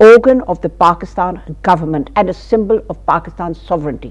organ of the Pakistan government and a symbol of Pakistan sovereignty।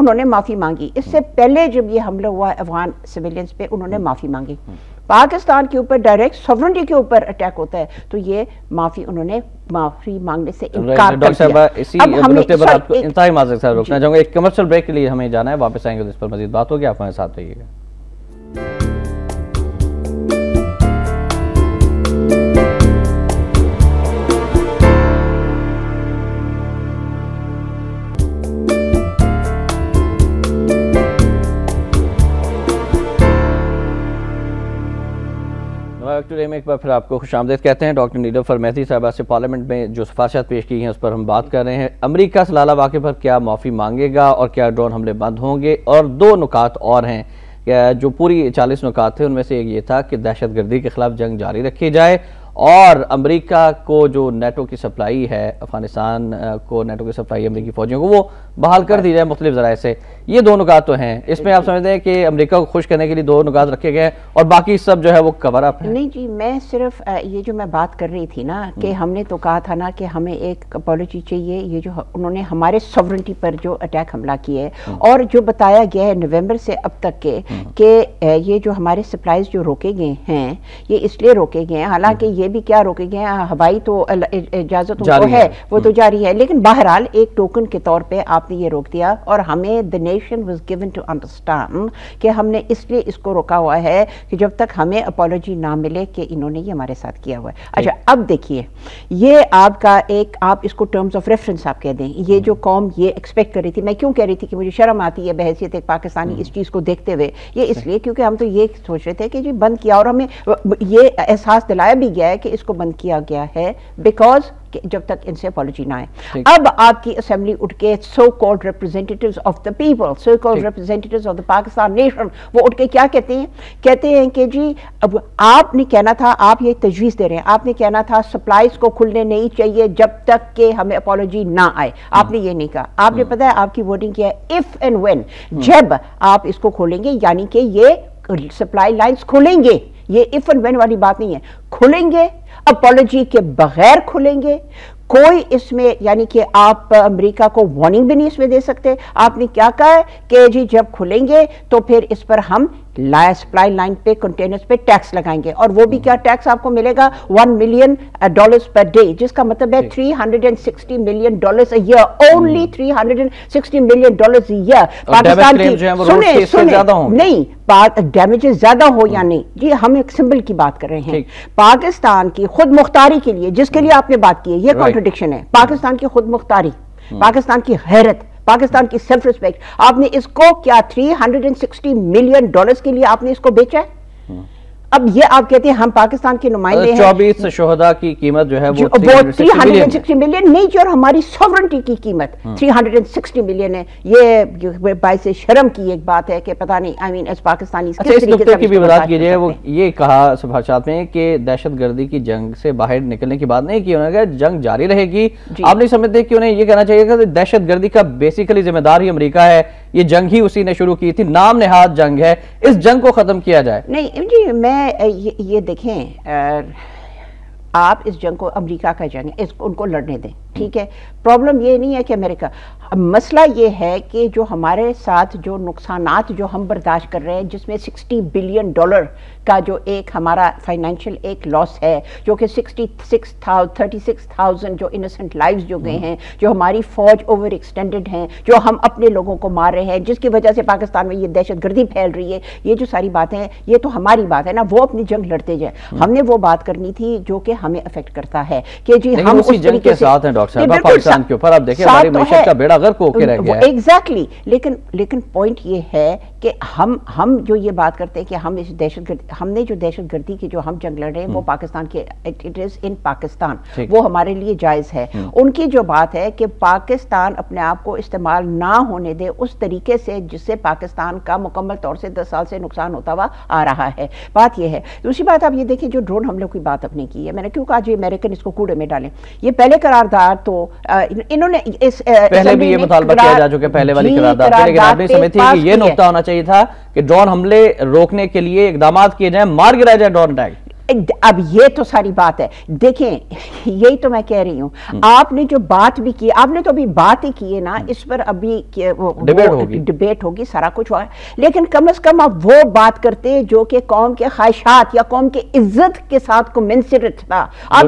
انہوں نے معافی مانگی. اس سے پہلے جب یہ حملہ ہوا افغان سویلینز پہ انہوں نے معافی مانگی. پاکستان کے اوپر ڈائریکٹ سوورنٹی کے اوپر اٹیک ہوتا ہے تو یہ معافی انہوں نے معافی مانگنے سے انکار کر دیا. اب ہم انتہائی معذرت سے روکنا چاہوں گا, ایک کمرشل بریک کے لیے ہمیں جانا ہے, واپس آئیں گے اس پر مزید بات ہوگی, آپ ہمارے ساتھ رہیے گا. ٹوڈے میں ایک بار پھر آپ کو خوش آمدید کہتے ہیں. ڈاکٹر نیلوفر مہدی صاحبہ سے پارلیمنٹ میں جو سفارشات پیش کی ہیں اس پر ہم بات کر رہے ہیں. امریکہ سلالہ واقعے پر کیا معافی مانگے گا اور کیا ڈرون حملے بند ہوں گے, اور دو نکات اور ہیں جو پوری 40 نکات تھے ان میں سے ایک یہ تھا کہ دہشت گردی کے خلاف جنگ جاری رکھی جائے اور امریکہ کو جو نیٹو کی سپلائی ہے افغانستان کو, نیٹو کی سپلائی امریکی فوجیوں کو وہ بحال کر دی جائے مختلف ذرائع سے. یہ دو نکات تو ہیں, اس میں آپ سمجھتے ہیں کہ امریکہ کو خوش کرنے کے لیے دو نکات رکھے گئے اور باقی سب جو ہے وہ کور اپ ہے؟ نہیں جی, میں صرف یہ جو میں بات کر رہی تھی نا کہ ہم نے تو کہا تھا نا کہ ہمیں ایک اپالوجی چاہیے, یہ جو انہوں نے ہمارے سوورنٹی پر جو اٹیک حملہ کیے اور جو بتایا گیا ہے نومبر سے اب تک کے کہ یہ جو ہمارے سپلائز جو روکے گئے ہیں یہ اس لیے روکے گئے ہیں, حالانکہ یہ بھی کیا روکے گئے ہیں, ہوائی تو اجازت ان کو ہے وہ تو جاری ہے, لیکن بہرحال ایک ٹوکن کے طور پہ آپ نے یہ روک دیا اور ہمیں the nation was given to understand کہ ہم نے اس لیے اس کو روکا ہوا ہے کہ جب تک ہمیں اپالوجی نہ ملے کہ انہوں نے یہ ہمارے ساتھ کیا ہوا ہے. اچھا اب دیکھیے, یہ آپ کا ایک آپ اس کو ٹرمز آف ریفرنس آپ کہہ دیں, یہ جو قوم یہ ایکسپیکٹ کر رہی تھی, میں کیوں کہہ رہی تھی کہ مجھے شرم آتی ہے بحیثیت ایک پاکستانی اس چیز کو دیکھتے ہوئے, یہ اس لیے کیونکہ ہم تو یہ سوچ رہے تھے کہ جی بند کیا, اور ہمیں یہ احساس دلایا بھی گیا ہے کہ اس کو بند کیا گیا ہے بیکاز جب تک ان سے اپالوجی نہ آئے. اب آپ کی اسمبلی اٹھ کے so called representatives of the people, so called representatives of the Pakistan nation, وہ اٹھ کے کیا کہتے ہیں, کہتے ہیں کہ جی اب آپ نے کہنا تھا, آپ یہ تجویز دے رہے ہیں, آپ نے کہنا تھا سپلائز کو کھلنے نہیں چاہیے جب تک کہ ہمیں اپالوجی نہ آئے, آپ نے یہ نہیں کہا. آپ نے پتا ہے آپ کی ووٹنگ کیا ہے, اف اینڈ وین, جب آپ اس کو کھولیں گے, یعنی کہ یہ سپلائی لائنز کھلیں گے, یہ اف اینڈ وین والی بات نہیں ہے, کھلیں گے اپالوجی کے بغیر کھلیں گے. کوئی اس میں یعنی کہ آپ امریکہ کو وارننگ بھی نہیں اس میں دے سکتے. آپ نے کیا کہا ہے کہ جی جب کھلیں گے تو پھر اس پر ہم سپلائی لائن پہ کنٹینرز پہ ٹیکس لگائیں گے, اور وہ بھی کیا ٹیکس آپ کو ملے گا $1 million پر ڈے, جس کا مطلب ہے $360 million a year, only $360 million a year. Pakistan کی سنیں نہیں ڈیمیجز زیادہ ہو یا نہیں جی, ہم ایک سمبل کی بات کر رہے ہیں. پاکستان کی خود مختاری کے لیے جس کے لیے آپ نے بات کی ہے, یہ کانٹرڈکشن ہے. پاکستان کی خود مختاری, پاکستان کی غیرت, پاکستان کی سیلف ریسپیکٹ, آپ نے اس کو کیا $360 million کے لیے آپ نے اس کو بیچا ہے. اب یہ آپ کہتے ہیں ہم پاکستان کے نمائندے ہیں, 24 شہداء کی قیمت جو ہے وہ 360 ملین نہیں, اور ہماری سوورنٹی کی قیمت 360 ملین ہے. یہ باعث شرم کی ایک بات ہے کہ پتہ نہیں آئی مین ایز پاکستانی اس نقطے کی بھی وضاحت کیجئے. وہ یہ کہا سفارشات میں کہ دہشت گردی کی جنگ سے باہر نکلنے کی بات نہیں کی, انہوں نے کہا جنگ جاری رہے گی. آپ نہیں سمجھتے کہ انہیں یہ کہنا چاہیے کہ دہشت گردی کا بیسیکلی ذمہ دار ہی امریکہ ہے, یہ جنگ ہی اسی نے شروع کی تھی, نام نہاد جنگ ہے, اس جنگ کو ختم کیا جائے. نہیں جی, میں یہ دیکھیں, آپ اس جنگ کو امریکہ کا جنگ ہے, ان کو لڑنے دیں, ٹھیک ہے. پرابلم یہ نہیں ہے کہ امریکہ, مسئلہ یہ ہے کہ جو ہمارے ساتھ جو نقصانات جو ہم برداشت کر رہے ہیں, جس میں $60 billion کا جو ایک ہمارا فائنینشیل ایک لاس ہے, جو کہ 36,000 جو انسنٹ لائفز جو گئے ہیں, جو ہماری فوج اوور ایکسٹینڈڈ ہیں, جو ہم اپنے لوگوں کو مار رہے ہیں, جس کی وجہ سے پاکستان میں یہ دہشت گردی پھیل رہی ہے, یہ جو ساری باتیں ہیں یہ تو ہماری بات ہے نا, وہ اپنی جنگ لڑتے جائیں. ہم نے وہ بات کرنی تھی جو کہ ہمیں افیکٹ کرتا ہے کہ جی ہم اسی جنگ کے ساتھ ہیں ڈاکٹر صاحب پاکستان کے اوپر. اب دیکھیں ہماری معیشت کا بیڑا غرق ہو کے رہ گیا ہے. ایگزیکٹلی, لیکن پوائنٹ یہ ہے کہ ہم جو یہ بات کرتے ہیں کہ ہم اس ہم نے جو دہشت گردی کی جو ہم جنگ لڑ رہے ہیں وہ پاکستان کے اٹ از ان پاکستان, وہ ہمارے لیے جائز ہے. ان کی جو بات ہے کہ پاکستان اپنے آپ کو استعمال نہ ہونے دے اس طریقے سے جس سے پاکستان کا مکمل طور سے 10 سال سے نقصان ہوتا ہوا آ رہا ہے. بات یہ ہے. دوسری بات آپ یہ دیکھیں, جو ڈرون حملوں کی بات اپنے کی ہے, میں نے کیوں کہا جی امریکن اس کو کوڑے میں ڈالیں. یہ پہلے قرارداد تو انہوں نے پہلے بھی یہ مطالبہ کیا جا چکا, پہلے والی قرارداد پہ, لیکن آپ نہیں سمجھتی کہ یہ نقطہ ہونا چاہیے تھا کہ ڈرون حملے روکنے کے لیے اقدامات کیے جائیں, مار گرایا جائے ڈرون اٹیک. اب یہ تو ساری بات ہے. دیکھیں یہی تو میں کہہ رہی ہوں, آپ نے جو بات بھی کی, آپ نے تو ابھی بات ہی کی ہے نا, اس پر ابھی ڈبیٹ ہوگی, سارا کچھ ہوا ہے, لیکن کم از کم آپ وہ بات کرتے جو کہ قوم کے خواہشات یا قوم کے عزت کے ساتھ commensurate تھا. آپ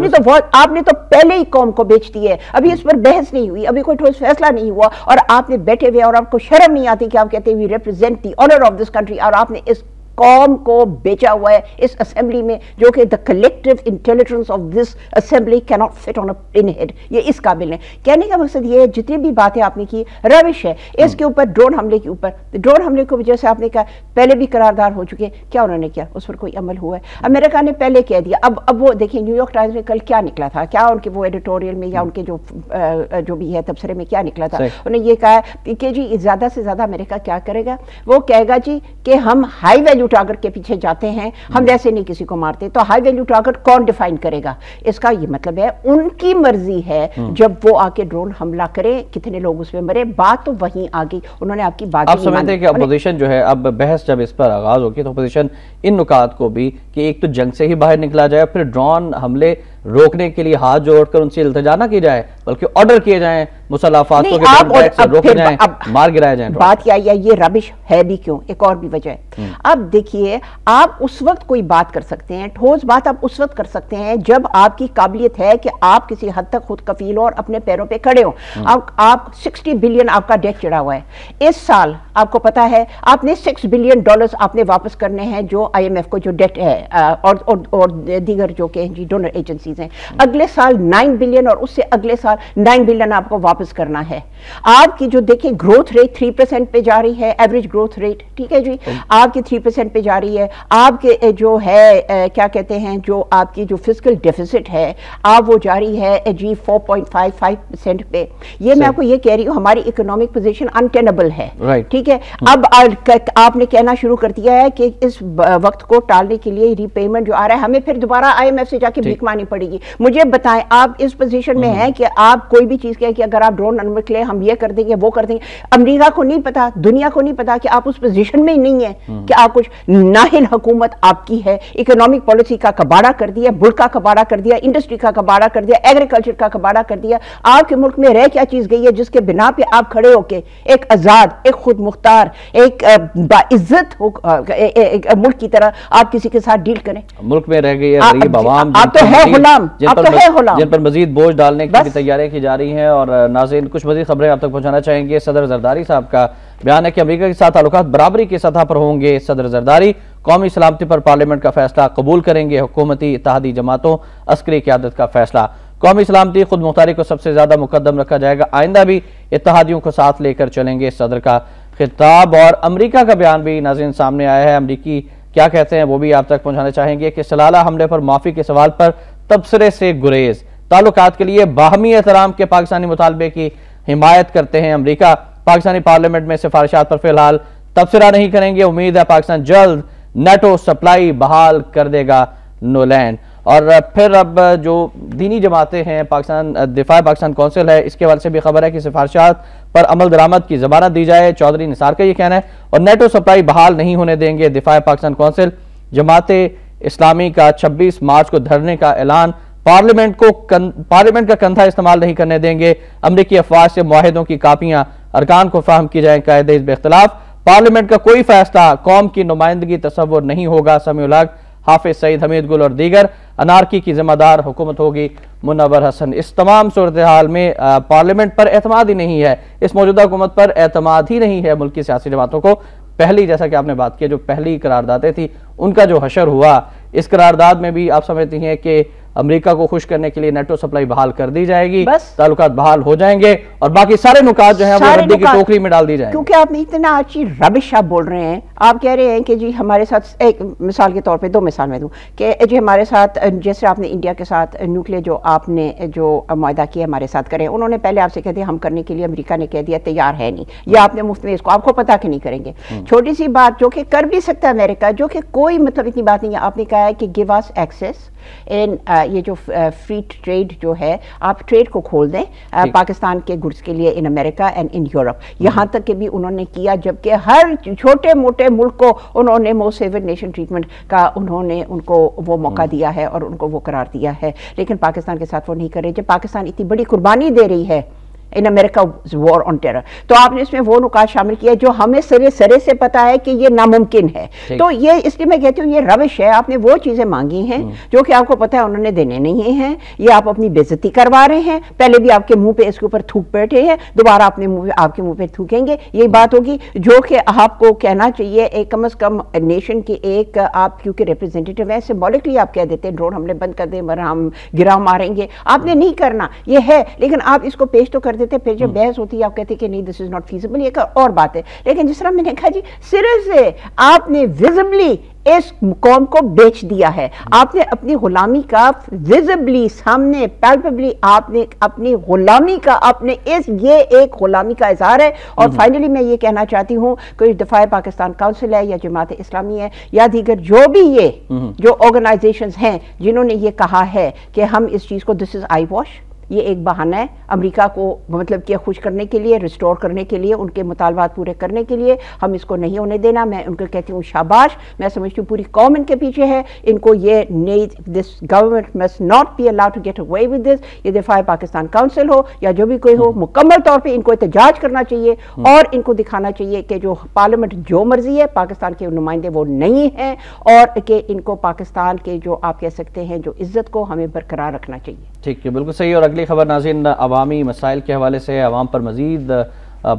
نے تو پہلے ہی قوم کو بیچ دی ہے, ابھی اس پر بحث نہیں ہوئی, ابھی کوئی ٹھوس فیصلہ نہیں ہوا, اور آپ نے بیٹھے ہوئے اور آپ کو شرم نہیں آتی کہ آپ کہتے ہیں we represent the honor of this country, اور آپ نے اس قوم کو بیچا ہوا ہے اس اسمبلی میں, جو کہ the collective intelligence of this assembly cannot fit on a pinhead. یہ اس قابل ہے. کہنے کا مقصد یہ ہے جتنی بھی باتیں آپ نے کی روش ہے. اس کے اوپر ڈرون حملے کے اوپر, ڈرون حملے کو وجہ سے آپ نے کہا پہلے بھی قرارداد ہو چکے, کیا انہوں نے کیا اس پر کوئی عمل ہوا ہے؟ امریکہ نے پہلے کہہ دیا. اب وہ دیکھیں نیو یارک ٹائمز میں کل کیا نکلا تھا, کیا ان کے وہ ایڈیٹوریل میں یا ان کے جو بھی ہے تبصرے میں کیا نکلا تھا, انہوں نے یہ کہا کہ جی زیادہ سے زیادہ امریکہ کیا کرے گا, وہ کہے گا جی کہ ہم ہائی ویلیو ٹارگٹ کے پیچھے جاتے ہیں, ہم ویسے نہیں کسی کو مارتے. تو ہائی ویلیو ٹارگٹ کون ڈیفائن کرے گا؟ اس کا یہ مطلب ہے ان کی مرضی ہے جب وہ آ کے ڈرون حملہ کرے کتنے لوگ اس میں مرے, بات تو وہیں آ گئی. انہوں نے آپ کی بات, آپ سمجھتے ہیں کہ اپوزیشن جو ہے اب بحث جب اس پر آغاز ہوگی تو اپوزیشن ان نکات کو بھی کہ ایک تو جنگ سے ہی باہر نکلا جائے, پھر ڈرون حملے روکنے کے لیے ہاتھ جوڑ کر ان سے التجا نہ کی جائے بلکہ آرڈر کیے جائیں مسلح افاتوں کے روکے جائیں, مار گرائے جائیں. بات کیا یہ ربش ہے بھی کیوں, ایک اور بھی وجہ ہے. اب دیکھیے آپ اس وقت کوئی بات کر سکتے ہیں, ٹھوس بات آپ اس وقت کر سکتے ہیں جب آپ کی قابلیت ہے کہ آپ کسی حد تک خود کفیل ہو اور اپنے پیروں پہ کھڑے ہو. آپ 60 بلین آپ کا ڈیٹ چڑھا ہوا ہے. اس سال آپ کو پتا ہے آپ نے $6 بلین آپ نے واپس کرنے ہیں جو IMF کو جو ڈیٹ ہے اور دیگر جو کہ ڈونر ایجنسیز ہیں. اگلے سال 9 بلین اور اس سے اگلے سال 9 بلین آپ کو واپس کرنا ہے. آپ کی جو دیکھیں گروتھ ریٹ 3% پہ جا رہی ہے, ایوریج گروتھ ریٹ, ٹھیک ہے جی, آپ کی 3% پہ جا رہی ہے. آپ کے جو ہے کیا کہتے ہیں جو آپ کی جو فسکل ڈیفیسٹ ہے آپ وہ جاری ہے جی 4.55% پہ. یہ میں آپ کو یہ کہہ رہی ہوں ہماری اکنامک پوزیشن انٹینبل ہے, ٹھیک ہے. اب آپ نے کہنا شروع کر دیا ہے کہ اس وقت کو ٹالنے کے لیے ری پیمنٹ جو آ رہا ہے ہمیں پھر دوبارہ IMF سے جا کے بھیک مانگنی پڑے گی. مجھے بتائیں آپ اس پوزیشن میں ہیں کہ آپ کوئی بھی چیز کہیں کہ اگر آپ ڈرون نکلے ہم یہ کر دیں گے وہ کر دیں گے. امریکہ کو نہیں پتا, دنیا کو نہیں پتا کہ آپ اس پوزیشن میں ہی نہیں ہیں کہ آپ کچھ ناہل حکومت آپ کی ہے, اکنامک پالیسی کا کباڑہ کر دیا, ملک کا کباڑہ کر دیا, انڈسٹری کا کباڑہ کر دیا, ایگریکلچر کا کباڑا کر دیا. آپ کے ملک میں رہ کیا چیز گئی ہے جس کے بنا پہ آپ کھڑے ہو کے ایک آزاد, ایک خود مختار, ایک باعزت ملک کی طرح آپ کسی کے ساتھ ڈیل کریں؟ ملک میں رہ گئی ہے غریب عوام, آپ تو ہے غلام, آپ تو ہے غلام, جن پر مزید بوجھ ڈالنے کی بھی تیاریاں کی جا رہی ہیں. اور ناظرین کچھ مزید خبریں آپ تک پہنچانا چاہیں گے. صدر زرداری صاحب کا بیان ہے کہ امریکہ کے ساتھ تعلقات برابری کی سطح پر ہوں گے. صدر زرداری قومی سلامتی پر پارلیمنٹ کا فیصلہ قبول کریں گے. حکومتی اتحادی جماعتوں عسکری قیادت کا فیصلہ. قومی سلامتی خود مختاری کو سب سے زیادہ مقدم رکھا جائے گا. آئندہ بھی اتحادیوں کو ساتھ لے کر چلیں گے. صدر کا خطاب اور امریکہ کا بیان بھی ناظرین سامنے آیا ہے. امریکی کیا کہتے ہیں وہ بھی آپ تک پہنچانا چاہیں گے کہ سلالہ حملے پر معافی کے سوال پر تبصرے سے گریز. تعلقات کے لیے باہمی احترام کے پاکستانی مطالبے کی حمایت کرتے ہیں امریکہ. پاکستانی پارلیمنٹ میں سفارشات پر فی الحال تبصرہ نہیں کریں گے. امید ہے پاکستان جلد نیٹو سپلائی بحال کر دے گا نولین. اور پھر اب جو دینی جماعتیں ہیں, پاکستان دفاع پاکستان کونسل ہے, اس کے حوالے سے بھی خبر ہے کہ سفارشات پر عمل درآمد کی ضمانت دی جائے. چودھری نثار کا یہ کہنا ہے. اور نیٹو سپلائی بحال نہیں ہونے دیں گے. دفاع پاکستان کونسل. جماعت اسلامی کا 26 مارچ کو دھرنے کا اعلان. پارلیمنٹ کا کندھا استعمال نہیں کرنے دیں گے. امریکی افواج سے معاہدوں کی کاپیاں ارکان کو فراہم کی جائیں. قائد حزب اختلاف. پارلیمنٹ کا کوئی فیصلہ قوم کی نمائندگی تصور نہیں ہوگا. سمیع الحق, حافظ سعید, حمید گل اور دیگر. انارکی کی ذمہ دار حکومت ہوگی. منور حسن. اس تمام صورتحال میں پارلیمنٹ پر اعتماد ہی نہیں ہے, اس موجودہ حکومت پر اعتماد ہی نہیں ہے ملک کی سیاسی جماعتوں کو. پہلی جیسا کہ آپ نے بات کی جو پہلی قراردادیں تھی ان کا جو حشر ہوا, اس قرارداد میں بھی آپ سمجھتی ہیں کہ امریکہ کو خوش کرنے کے لیے نیٹو سپلائی بحال کر دی جائے گی, تعلقات بحال ہو جائیں گے اور باقی سارے نکات جو ہیں وہ ردی کی ٹوکری میں ڈال دی جائیں گے. کیونکہ آپ نے اتنا اچھی ربش آپ بول رہے ہیں. آپ کہہ رہے ہیں کہ جی ہمارے ساتھ, ایک مثال کے طور پہ 2 مثال میں دوں کہ جی ہمارے ساتھ جیسے آپ نے انڈیا کے ساتھ نیوکلیر جو آپ نے جو معاہدہ کیا ہمارے ساتھ کریں, انہوں نے پہلے آپ سے کہہ دیا ہم کرنے کے لیے, امریکہ نے کہہ دیا تیار ہے نہیں, یا آپ نے مفت میں اس کو آپ کو پتا کہ نہیں کریں گے. چھوٹی سی بات جو کہ کر بھی سکتا ہے امریکہ, جو کہ کوئی مطلب اتنی بات نہیں ہے. آپ نے کہا ہے کہ گیو اس ایکسیس in یہ جو فری ٹریڈ جو ہے آپ ٹریڈ کو کھول دیں پاکستان کے گڈس کے لیے ان امریکہ اینڈ ان یورپ، یہاں تک کہ بھی انہوں نے کیا جبکہ ہر چھوٹے موٹے ملک کو انہوں نے موسٹ فیورڈ نیشن ٹریٹمنٹ کا انہوں نے ان کو وہ موقع دیا ہے اور ان کو وہ قرار دیا ہے، لیکن پاکستان کے ساتھ وہ نہیں کر رہے جب پاکستان اتنی بڑی قربانی دے رہی ہے ان امریکہ وار آن ٹیرر۔ تو آپ نے اس میں وہ نکات شامل کیا جو ہمیں سرے سے پتا ہے کہ یہ ناممکن ہے، تو یہ اس لیے میں کہتی ہوں یہ روش ہے، آپ نے وہ چیزیں مانگی ہیں جو کہ آپ کو پتا ہے انہوں نے دینے نہیں ہیں، یہ آپ اپنی بے عزتی کروا رہے ہیں، پہلے بھی آپ کے منہ پہ اس کے اوپر تھوک بیٹھے ہیں، دوبارہ اپنے منہ پہ آپ کے منہ پہ تھوکیں گے، یہی بات ہوگی جو کہ آپ کو کہنا چاہیے ایک کم از کم نیشن کی ایک آپ کیونکہ ریپرزینٹیٹیو ہیں، سمبولکلی آپ کہہ دیتے ہیں ڈرون حملے بند کر دیں ورنہ ہم گراں ماریں گے، آپ نے نہیں کرنا یہ ہے، لیکن آپ اس کو پیش تو کر دیتے، پھر جب بحث ہوتی ہے آپ کہتے کہ نہیں دس از ناٹ فیزیبل، یہ اور بات ہے، لیکن جس طرح میں نے کہا جی سرے سے آپ نے ویزبلی اس قوم کو بیچ دیا ہے، آپ نے اپنی غلامی کا ویزبلی سامنے پیلپبلی آپ نے اپنی غلامی کا اپنے یہ ایک غلامی کا اظہار ہے۔ اور فائنلی میں یہ کہنا چاہتی ہوں کہ دفاع پاکستان کونسل ہے یا جماعت اسلامی ہے یا دیگر جو بھی یہ جو آرگنائزیشنز ہیں جنہوں نے یہ کہا ہے کہ ہم اس چیز کو دس از آئی واش، یہ ایک بہانہ ہے امریکہ کو مطلب کہ خوش کرنے کے لیے، ریسٹور کرنے کے لیے، ان کے مطالبات پورے کرنے کے لیے، ہم اس کو نہیں ہونے دینا۔ میں ان کو کہتی ہوں شاباش، میں سمجھتی ہوں پوری قوم ان کے پیچھے ہے، ان کو یہ نہیں، this government must not be allowed to get away with this, یہ دفاع پاکستان کونسل ہو یا جو بھی کوئی ہو مکمل طور پہ ان کو احتجاج کرنا چاہیے اور ان کو دکھانا چاہیے کہ جو پارلیمنٹ جو مرضی ہے پاکستان کے نمائندے وہ نہیں ہیں، اور کہ ان کو پاکستان کے جو آپ کہہ سکتے ہیں جو عزت کو ہمیں برقرار رکھنا چاہیے۔ ٹھیک ہے، بالکل صحیح۔ اور اگلی خبر ناظرین عوامی مسائل کے حوالے سے، عوام پر مزید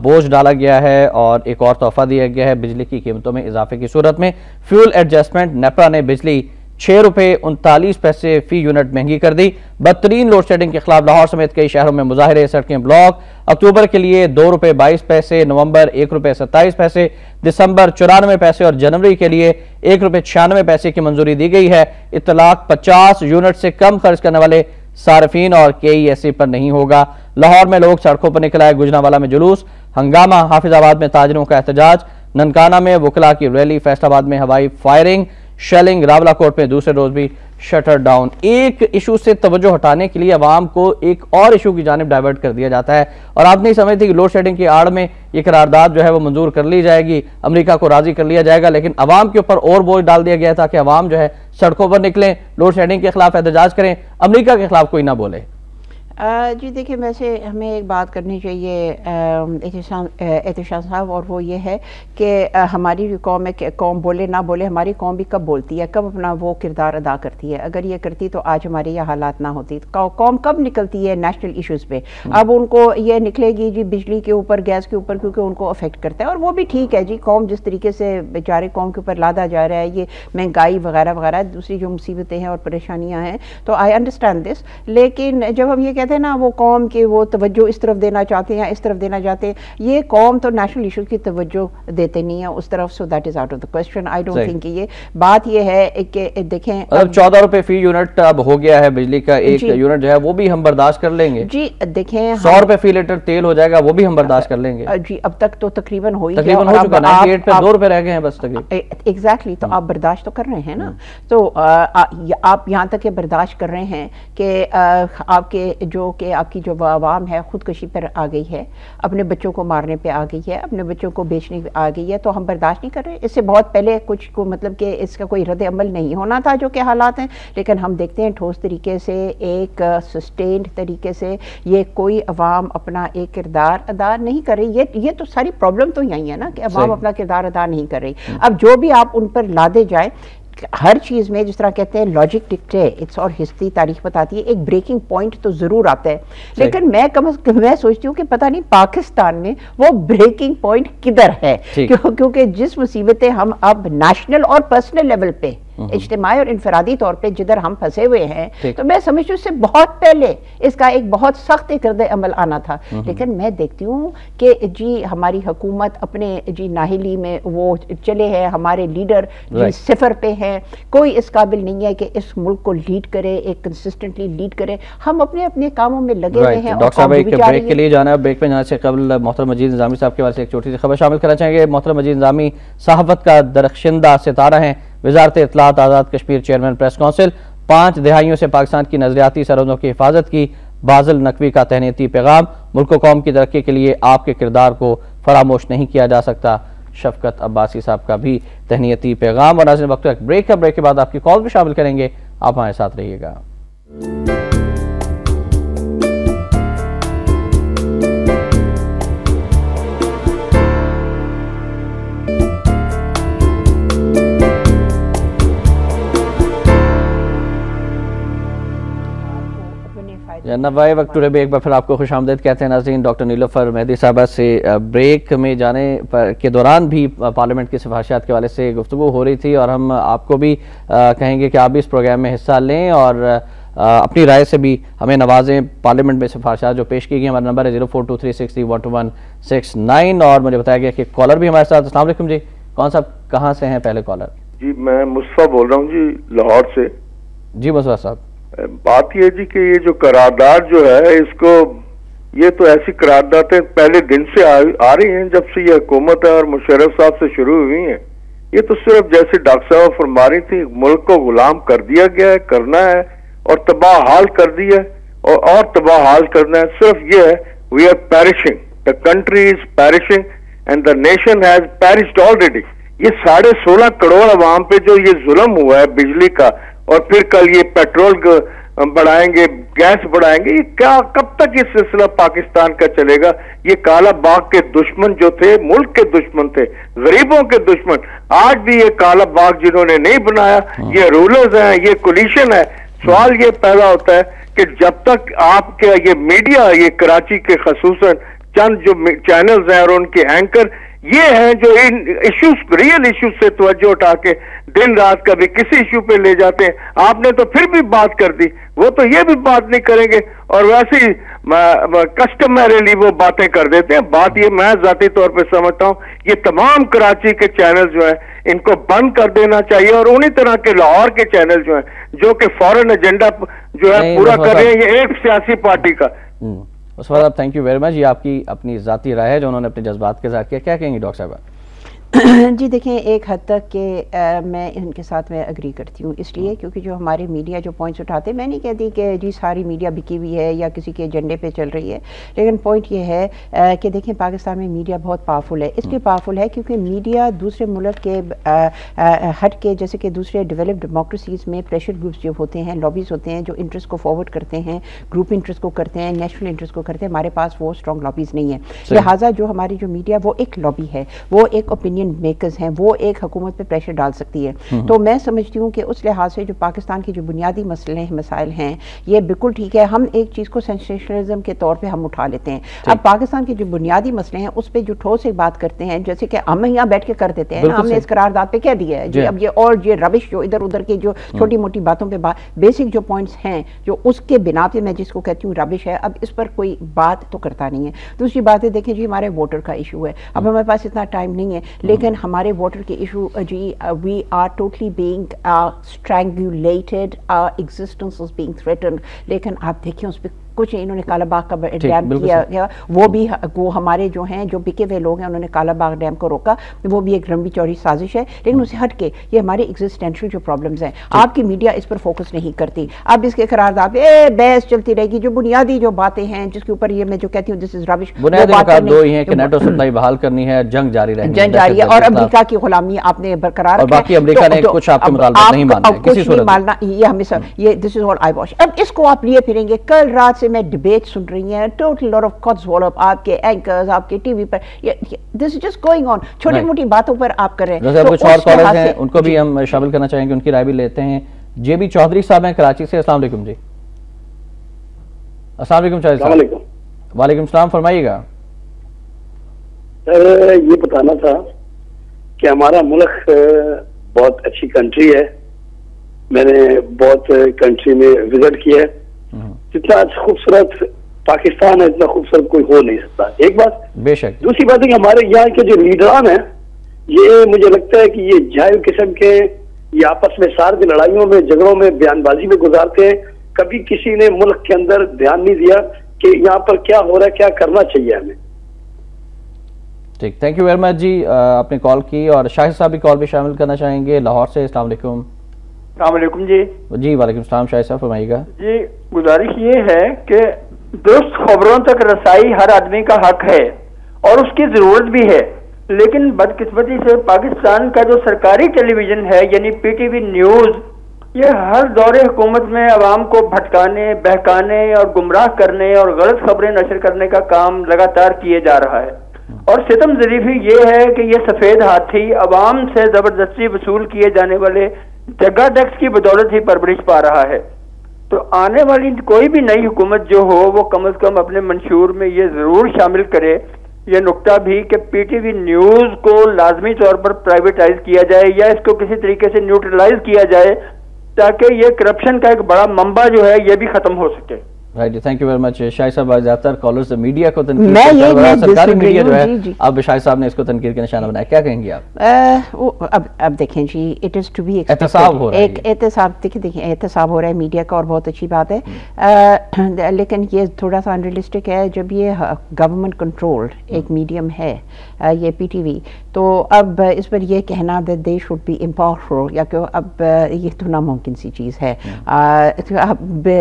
بوجھ ڈالا گیا ہے اور ایک اور تحفہ دیا گیا ہے بجلی کی قیمتوں میں اضافے کی صورت میں۔ فیول ایڈجسٹمنٹ نیپا نے بجلی 6 روپے 39 پیسے فی یونٹ مہنگی کر دی۔ بدترین لوڈ شیڈنگ کے خلاف لاہور سمیت کئی شہروں میں مظاہرے، سڑکیں بلاک۔ اکتوبر کے لیے 2 روپے 22 پیسے، نومبر 1 روپے 27 پیسے، دسمبر 94 پیسے اور جنوری کے لیے 1 روپے 96 پیسے کی منظوری دی گئی ہے۔ اطلاق 50 یونٹ سے کم خرچ کرنے والے صارفین اور KESE پر نہیں ہوگا۔ لاہور میں لوگ سڑکوں پر نکل آئے، گجرانوالہ میں جلوس، ہنگامہ، حافظ آباد میں تاجروں کا احتجاج، ننکانہ میں وکلاء کی ریلی، فیصل آباد میں ہوائی فائرنگ، شیلنگ، راولہ کوٹ میں دوسرے روز بھی شٹر ڈاؤن۔ ایک ایشو سے توجہ ہٹانے کے لیے عوام کو ایک اور ایشو کی جانب ڈائیورٹ کر دیا جاتا ہے، اور آپ نہیں سمجھتے کہ لوڈ شیڈنگ کی آڑ میں یہ قرارداد جو ہے وہ منظور کر لی جائے گی، امریکہ کو راضی کر لیا جائے گا، لیکن عوام کے اوپر اور بوجھ ڈال دیا گیا تاکہ عوام جو ہے سڑکوں پر نکلیں، لوڈ شیڈنگ کے خلاف احتجاج کریں، امریکہ کے خلاف کوئی نہ بولے۔ جی دیکھیں ویسے ہمیں ایک بات کرنی چاہیے احتشام صاحب، اور وہ یہ ہے کہ ہماری قوم ہے کہ قوم بولے نہ بولے، ہماری قوم بھی کب بولتی ہے، کب اپنا وہ کردار ادا کرتی ہے۔ اگر یہ کرتی تو آج ہمارے یہ حالات نہ ہوتی۔ قوم کب نکلتی ہے نیشنل ایشوز پہ؟ اب ان کو یہ نکلے گی جی بجلی کے اوپر، گیس کے اوپر، کیونکہ ان کو افیکٹ کرتا ہے، اور وہ بھی ٹھیک ہے جی، قوم جس طریقے سے بیچارے قوم کے اوپر لادا جا رہا ہے، یہ مہنگائی وغیرہ وغیرہ دوسری جو مصیبتیں ہیں اور پریشانیاں ہیں، تو آئی انڈرسٹینڈ دس، لیکن جب ہم یہ کہتے ہیں نا وہ قوم کے وہ توجہ اس طرف دینا چاہتے ہیں، اس طرف دینا چاہتے ہیں، یہ قوم تو نیشنل ایشوز کی توجہ دیتے نہیں ہیں اس طرف، so that is out of the question. I don't think یہ بات یہ ہے کہ دیکھیں 14 روپے فی یونٹ اب ہو گیا ہے بجلی کا، ایک یونٹ جو ہے وہ بھی ہم برداشت کر لیں گے جی۔ دیکھیں 100 روپے فی لیٹر تیل ہو جائے گا، وہ بھی ہم برداشت کر لیں گے جی۔ اب تک تو تقریباً ہو چکا 98 پہ 2 روپے رہ گئے ہیں بس تقریباً۔ ایگزیکٹلی، تو آپ برداشت تو کر رہے ہیں نا، تو آپ یہاں تک یہ برداشت کر رہے ہیں کہ آپ کے جو کہ آپ کی جو عوام ہے خودکشی پر آ گئی ہے، اپنے بچوں کو مارنے پہ آ گئی ہے، اپنے بچوں کو بیچنے پہ آ گئی ہے، تو ہم برداشت نہیں کر رہے۔ اس سے بہت پہلے کچھ کو مطلب کہ اس کا کوئی رد عمل نہیں ہونا تھا جو کہ حالات ہیں، لیکن ہم دیکھتے ہیں ٹھوس طریقے سے ایک سسٹینڈ طریقے سے یہ کوئی عوام اپنا ایک کردار ادا نہیں کر رہی۔ یہ تو ساری پرابلم تو یہی ہے نا کہ عوام اپنا کردار ادا نہیں کر رہی۔ اب جو بھی آپ ان پر لادے جائیں، ہر چیز میں جس طرح کہتے ہیں لاجک ڈکٹیٹس اور ہسٹری تاریخ بتاتی ہے ایک بریکنگ پوائنٹ تو ضرور آتا ہے، لیکن میں سوچتی ہوں کہ پتہ نہیں پاکستان میں وہ بریکنگ پوائنٹ کدھر ہے، کیونکہ جس مصیبتیں ہم اب نیشنل اور پرسنل لیول پہ اجتماعی اور انفرادی طور پہ جدھر ہم پھنسے ہوئے ہیں، تو میں سمجھتی ہوں اس سے بہت پہلے اس کا ایک بہت سخت رد عمل آنا تھا، لیکن میں دیکھتی ہوں کہ جی ہماری حکومت اپنے جی ناہلی میں وہ چلے ہیں، ہمارے لیڈر جی صفر پہ ہیں، کوئی اس قابل نہیں ہے کہ اس ملک کو لیڈ کرے، ایک کنسسٹنٹلی لیڈ کرے، ہم اپنے اپنے کاموں میں لگے ہوئے ہیں۔ ڈاکٹر صاحب ایک بریک کے لیے جانا ہے، بریک پہ جانے سے قبل محترم مجید نظامی صاحب کے بارے سے ایک چھوٹی سی خبر شامل کرنا چاہیں گے۔ محترم مجید نظامی صحافت کا درخشندہ ستارہ ہیں، وزارت اطلاعات Azad Kashmir chairman press council, 5 دہائیوں سے پاکستان کی نظریاتی سرحدوں کی حفاظت کی بازل نقوی کا تہنیتی پیغام، ملک و قوم کی ترقی کے لیے آپ کے کردار کو فراموش نہیں کیا جا سکتا، شفقت عباسی صاحب کا بھی تہنیتی پیغام۔ اور ناظرین وقت ایک بریک ہے، بریک کے بعد آپ کی کال بھی شامل کریں گے، آپ ہمارے ساتھ رہیے گا۔ نوائے وقت ٹوڈے ایک بار پھر آپ کو خوش آمدید کہتے ہیں ناظرین۔ ڈاکٹر نیلوفر مہدی صاحبہ سے بریک میں جانے کے دوران بھی پارلیمنٹ کی سفارشات کے حوالے سے گفتگو ہو رہی تھی، اور ہم آپ کو بھی کہیں گے کہ آپ بھی اس پروگرام میں حصہ لیں اور اپنی رائے سے بھی ہمیں نوازیں۔ پارلیمنٹ میں سفارشات جو پیش کی گئی، ہمارا نمبر ہے 042363122169، اور مجھے بتایا گیا کہ کالر بھی ہمارے ساتھ۔ السلام علیکم جی، کون صاحب کہاں سے ہیں پہلے کالر؟ جی میں مصطفیٰ بول رہا ہوں جی، لاہور سے۔ جی مصطفیٰ صاحب، بات یہ جی کہ یہ جو قرارداد جو ہے اس کو، یہ تو ایسی قراردادیں پہلے دن سے آ رہی ہیں جب سے یہ حکومت ہے اور مشرف صاحب سے شروع ہوئی ہیں۔ یہ تو صرف جیسے ڈاکٹر صاحب فرما رہی تھی، ملک کو غلام کر دیا گیا ہے، کرنا ہے، اور تباہ حال کر دیا ہے، اور تباہ حال کرنا ہے۔ صرف یہ ہے we are perishing, the country is perishing and the nation has perished already. یہ 16.5 کروڑ عوام پہ جو یہ ظلم ہوا ہے بجلی کا، اور پھر کل یہ پیٹرول بڑھائیں گے، گیس بڑھائیں گے، یہ کیا کب تک یہ سلسلہ پاکستان کا چلے گا؟ یہ کالا باغ کے دشمن جو تھے، ملک کے دشمن تھے، غریبوں کے دشمن، آج بھی یہ کالا باغ جنہوں نے نہیں بنایا، یہ رولرز ہیں، یہ کولیشن ہے۔ سوال یہ پیدا ہوتا ہے کہ جب تک آپ کے یہ میڈیا، یہ کراچی کے خصوصاً چند جو چینلز ہیں اور ان کے اینکر یہ ہیں جو ان ایشوز، ریئل ایشوز سے توجہ اٹھا کے دن رات کبھی کسی ایشو پہ لے جاتے ہیں، آپ نے تو پھر بھی بات کر دی، وہ تو یہ بھی بات نہیں کریں گے، اور ویسے ہی کسٹمرلی وہ باتیں کر دیتے ہیں۔ بات یہ میں ذاتی طور پہ سمجھتا ہوں یہ تمام کراچی کے چینل جو ہیں ان کو بند کر دینا چاہیے، اور انہی طرح کے لاہور کے چینل جو ہیں جو کہ فورن ایجنڈا جو ہے پورا کر رہے ہیں، یہ ایک سیاسی پارٹی کا۔ اس وقت آپ تھینک یو ویری مچ، یہ آپ کی اپنی ذاتی رائے ہے جو انہوں نے اپنے جذبات کے ذات کیا۔ کیا کہیں گی ڈاکٹر صاحبہ؟ جی دیکھیں، ایک حد تک کہ میں ان کے ساتھ میں اگری کرتی ہوں، اس لیے کیونکہ جو ہمارے میڈیا جو پوائنٹس اٹھاتے ہیں، میں نہیں کہتی کہ جی ساری میڈیا بکی ہوئی ہے یا کسی کے ایجنڈے پہ چل رہی ہے، لیکن پوائنٹ یہ ہے کہ دیکھیں پاکستان میں میڈیا بہت پاورفل ہے۔ اس لیے پاورفل ہے کیونکہ میڈیا دوسرے ملک کے ہٹ کے، جیسے کہ دوسرے ڈیولپڈ ڈیموکریسیز میں پریشر گروپس جو ہوتے ہیں، لابیز ہوتے ہیں جو انٹرسٹ کو فارورڈ کرتے ہیں، گروپ انٹرسٹ کو کرتے ہیں، نیشنل انٹرسٹ کو کرتے ہیں، ہمارے پاس وہ اسٹرانگ لابیز نہیں ہے۔ لہٰذا جو ہماری جو میڈیا وہ ایک لابی ہے، وہ ایک اوپینین میکرز ہیں، وہ ایک حکومت پہ پریشر ڈال سکتی ہے۔ تو میں سمجھتی ہوں کہ اس لحاظ سے جو پاکستان کی جو بنیادی مسائل ہیں یہ بالکل ٹھیک ہے۔ ہم ایک چیز کو سینسیشنلزم کے طور پہ ہم اٹھا لیتے ہیں۔ اب پاکستان کے جو بنیادی مسئلے ہیں اس پہ جو ٹھوس ایک بات کرتے ہیں، جیسے کہ ہم یہاں بیٹھ کے کر دیتے ہیں، ہم نے اس قرارداد پہ کہہ دیا ہے جی، اب یہ اور یہ ربش جو ادھر ادھر کی جو چھوٹی موٹی باتوں پہ بیسک جو پوائنٹس ہیں جو اس کے بنا پہ میں جس کو کہتی ہوں ربش ہے، اب اس پر کوئی بات تو کرتا نہیں ہے۔ دوسری بات ہے دیکھیں جی ہمارے ووٹر کا ایشو ہے، اب ہمارے پاس اتنا ٹائم نہیں ہے، لیکن ہمارے ووٹر کے ایشو جی we are totally being strangulated, our existence is being threatened، لیکن آپ دیکھیں اس پہ کچھ انہوں نے کالا باغ کا ڈیم کیا گیا، وہ بھی وہ ہمارے جو ہیں جو بکے ہوئے لوگ ہیں انہوں نے کالا باغ ڈیم کو روکا، وہ بھی ایک لمبی چوڑی سازش ہے، لیکن اسے ہٹ کے یہ ہمارے ایگزسٹینشل جو پرابلمز ہیں آپ کی میڈیا اس پر فوکس نہیں کرتی۔ اب اس کے قرارداد پہ بحث چلتی رہے گی، جو بنیادی جو باتیں ہیں جس کے اوپر یہ میں جو کہتی ہوں دس از ربش، بنیادی نکات دو ہی ہیں کہ نیٹو سپلائی بحال کرنی ہے، جنگ جاری رہنی ہے، جنگ جاری ہے، اور امریکہ کی غلامی آپ نے برقرار رکھا ہے، اور باقی امریکہ نے کچھ آپ کے مطالبات نہیں ماننا ہے کسی صورت میں، یہ ہمیں یہ this is all I wash. اب اس کو آپ لیے پھریں گے، کل رات سے میں ڈبیٹ سن رہی ہیں، ٹوٹل لاٹ آف کاٹسوالڈ آپ کے اینکرز، آپ کے T V per, this is just going on, چھوٹی موٹی باتوں پر آپ کر رہے ہیں۔ کچھ اور کالرز ہیں ان کو بھی ہم شامل کرنا چاہیں گے، ان کی رائے بھی لیتے ہیں۔ جے بی چودھری صاحب ہیں کراچی سے، السلام علیکم جی۔ السلام علیکم چودھری صاحب۔ وعلیکم السلام، فرمائیے گا۔ سر یہ بتانا تھا کہ ہمارا ملک بہت اچھی کنٹری ہے، میں نے بہت کنٹری میں وزٹ کیا ہے، جتنا خوبصورت پاکستان ہے اتنا خوبصورت کوئی ہو نہیں سکتا، ایک بات۔ بے شک۔ دوسری بات ہے کہ ہمارے یہاں کے جو لیڈران ہیں یہ مجھے لگتا ہے کہ یہ جائز قسم کے یہ آپس میں سار کی لڑائیوں میں، جھگڑوں میں، بیان بازی میں گزارتے ہیں، کبھی کسی نے ملک کے اندر دھیان نہیں دیا کہ یہاں پر کیا ہو رہا ہے، کیا کرنا چاہیے ہمیں۔ ٹھیک، تھینک یو ویری مچ جی، آپ نے کال کی، اور شاہد صاحب بھی کال بھی شامل کرنا چاہیں گے لاہور سے، السلام علیکم۔ السلام علیکم جی. جی وعلیکم السلام. شاہد صاحب فرمائیے گا. جی گزارش یہ ہے کہ درست خبروں تک رسائی ہر آدمی کا حق ہے اور اس کی ضرورت بھی ہے، لیکن بدقسمتی سے پاکستان کا جو سرکاری ٹیلی ویژن ہے یعنی پی ٹی وی نیوز، یہ ہر دور حکومت میں عوام کو بھٹکانے، بہکانے اور گمراہ کرنے اور غلط خبریں نشر کرنے کا کام لگاتار کیے جا رہا ہے. اور ستم ظریفی یہ ہے کہ یہ سفید ہاتھی عوام سے زبردستی وصول کیے جانے والے جگہ ٹیکس کی بدولت ہی پرورش پا رہا ہے. تو آنے والی کوئی بھی نئی حکومت جو ہو وہ کم از کم اپنے منشور میں یہ ضرور شامل کرے یہ نقطہ بھی کہ پی ٹی وی نیوز کو لازمی طور پر پرائیویٹائز کیا جائے یا اس کو کسی طریقے سے نیوٹرلائز کیا جائے تاکہ یہ کرپشن کا ایک بڑا منبع جو ہے یہ بھی ختم ہو سکے. Right, thank you very much. Shahid صاحب زیادہ تر کالرز میڈیا کو تنقید میں سرکاری میڈیا جو ہے اب شاہد صاحب نے اس کو تنقید کا نشانہ بنایا، کیا کہیں گے آپ؟ اب دیکھیں جی، اٹ از ٹو بی احتساب ہو رہا ہے، ایک احتساب دیکھیں احتساب ہو رہا ہے میڈیا کا اور بہت اچھی بات ہے، لیکن یہ تھوڑا سا انریلسٹک ہے جب یہ گورنمنٹ کنٹرولڈ ایک میڈیم ہے یہ پی ٹی وی، تو اب اس پر یہ کہنا that they should be impartial یا کہ اب یہ تو ناممکن سی چیز ہے.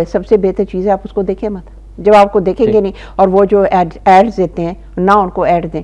سب سے بہتر چیز ہے آپ اس کو دیکھیں مت، جب آپ کو دیکھیں گے نہیں اور وہ جو ایڈز دیتے ہیں نہ ان کو ایڈ دیں